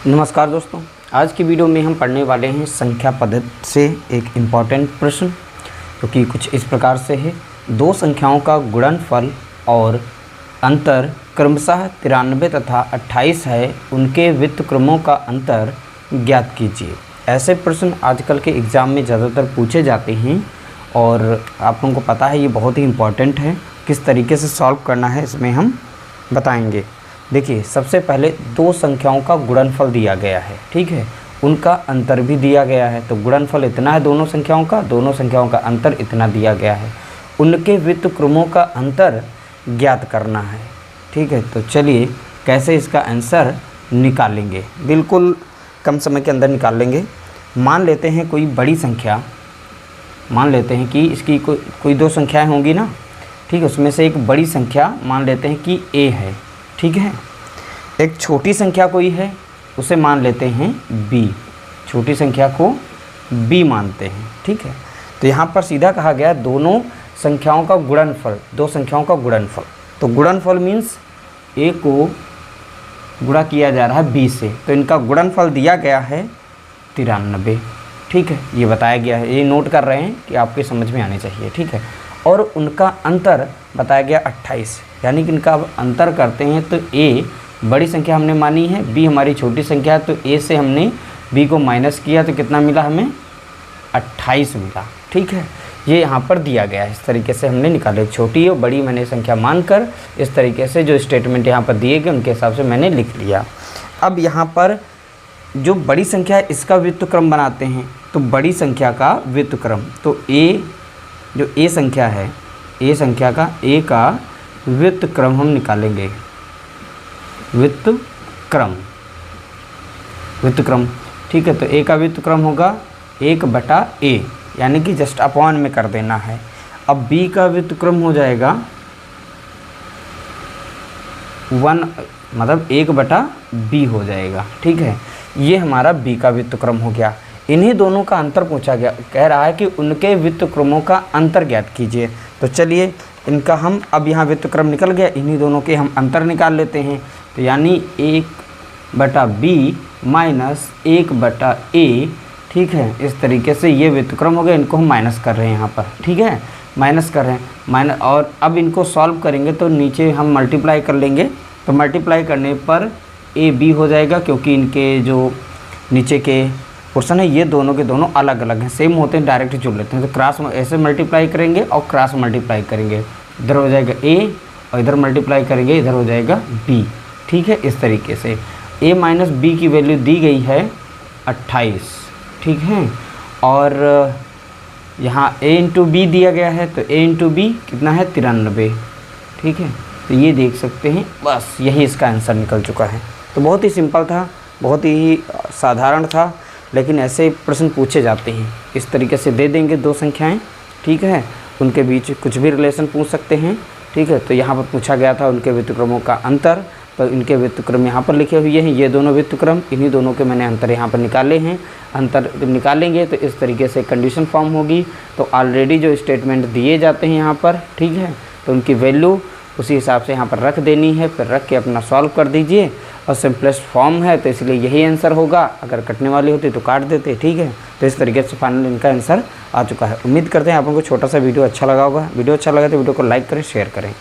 नमस्कार दोस्तों, आज की वीडियो में हम पढ़ने वाले हैं संख्या पद्धति से एक इम्पॉर्टेंट प्रश्न जो कि कुछ इस प्रकार से है। दो संख्याओं का गुणनफल और अंतर क्रमशः 93 तथा 28 है, उनके व्युत्क्रमों का अंतर ज्ञात कीजिए। ऐसे प्रश्न आजकल के एग्ज़ाम में ज़्यादातर पूछे जाते हैं और आप लोगों को पता है ये बहुत ही इम्पॉर्टेंट है। किस तरीके से सॉल्व करना है इसमें हम बताएंगे। देखिए, सबसे पहले दो संख्याओं का गुणनफल दिया गया है, ठीक है, उनका अंतर भी दिया गया है। तो गुणनफल इतना है दोनों संख्याओं का अंतर इतना दिया गया है, उनके व्युत्क्रमों का अंतर ज्ञात करना है, ठीक है। तो चलिए कैसे इसका आंसर निकालेंगे, बिल्कुल कम समय के अंदर निकाल लेंगे। मान लेते हैं कोई बड़ी संख्या, मान लेते हैं कि इसकी कोई दो संख्याएं होंगी ना, ठीक है, उसमें से एक बड़ी संख्या मान लेते हैं कि a है, ठीक है। एक छोटी संख्या कोई है, उसे मान लेते हैं b, छोटी संख्या को b मानते हैं, ठीक है। तो यहाँ पर सीधा कहा गया दोनों संख्याओं का गुणनफल, दो संख्याओं का गुणनफल। तो गुणनफल मीन्स a को गुणा किया जा रहा है b से, तो इनका गुणनफल दिया गया है 93, ठीक है, ये बताया गया है। ये नोट कर रहे हैं कि आपके समझ में आने चाहिए, ठीक है। और उनका अंतर बताया गया 28, यानी कि इनका अब अंतर करते हैं तो a बड़ी संख्या हमने मानी है, b हमारी छोटी संख्या है, तो a से हमने b को माइनस किया तो कितना मिला हमें 28 मिला, ठीक है। ये यहाँ पर दिया गया है, इस तरीके से हमने निकाले, छोटी और बड़ी मैंने संख्या मानकर इस तरीके से जो स्टेटमेंट यहाँ पर दिए गए उनके हिसाब से मैंने लिख लिया। अब यहाँ पर जो बड़ी संख्या है इसका व्युत्क्रम बनाते हैं, तो बड़ी संख्या का व्युत्क्रम, तो जो a संख्या है, a संख्या का a का व्युत्क्रम हम निकालेंगे, व्युत्क्रम, ठीक है। तो a का व्युत्क्रम होगा 1/a, यानी कि जस्ट अपॉन में कर देना है। अब b का व्युत्क्रम हो जाएगा 1, मतलब 1/b हो जाएगा, ठीक है। ये हमारा b का व्युत्क्रम हो गया। इन्हीं दोनों का अंतर पूछा गया, कह रहा है कि उनके व्युत्क्रमों का अंतर ज्ञात कीजिए। तो चलिए इनका हम अब यहाँ व्युत्क्रम निकल गया, इन्हीं दोनों के हम अंतर निकाल लेते हैं। तो यानी 1/b माइनस 1/a, ठीक है, इस तरीके से ये व्युत्क्रम हो गया। इनको हम माइनस कर रहे हैं यहाँ पर, ठीक है, माइनस कर रहे हैं माइनस। और अब इनको सॉल्व करेंगे तो नीचे हम मल्टीप्लाई कर लेंगे, तो मल्टीप्लाई करने पर ab हो जाएगा, क्योंकि इनके जो नीचे के पोर्शन है ये दोनों के दोनों अलग अलग हैं, सेम होते हैं डायरेक्ट जुड़ लेते हैं। तो क्रॉस ऐसे मल्टीप्लाई करेंगे और क्रॉस मल्टीप्लाई करेंगे, इधर हो जाएगा a और इधर मल्टीप्लाई करेंगे, इधर हो जाएगा b, ठीक है। इस तरीके से a माइनस b की वैल्यू दी गई है 28, ठीक है। और यहाँ a इंटू b दिया गया है, तो a इंटू b कितना है 93, ठीक है। तो ये देख सकते हैं, बस यही इसका आंसर निकल चुका है। तो बहुत ही सिंपल था, बहुत ही साधारण था, लेकिन ऐसे प्रश्न पूछे जाते हैं। इस तरीके से दे देंगे दो संख्याएं, ठीक है, उनके बीच कुछ भी रिलेशन पूछ सकते हैं, ठीक है। तो यहाँ पर पूछा गया था उनके व्युत्क्रमों का अंतर, तो इनके व्युत्क्रम यहाँ पर लिखे हुए हैं, ये दोनों व्युत्क्रम, इन्हीं दोनों के मैंने अंतर यहाँ पर निकाले हैं। अंतर निकालेंगे तो इस तरीके से कंडीशन फॉर्म होगी। तो ऑलरेडी जो स्टेटमेंट दिए जाते हैं यहाँ पर, ठीक है, तो उनकी वैल्यू उसी हिसाब से यहाँ पर रख देनी है, फिर रख के अपना सॉल्व कर दीजिए। और सिंपलेस्ट फॉर्म है तो इसलिए यही आंसर होगा, अगर कटने वाली होती तो काट देते, ठीक है। तो इस तरीके से फाइनल इनका आंसर आ चुका है। उम्मीद करते हैं आप लोगों को छोटा सा वीडियो अच्छा लगा होगा। वीडियो अच्छा लगा तो वीडियो को लाइक करें, शेयर करें।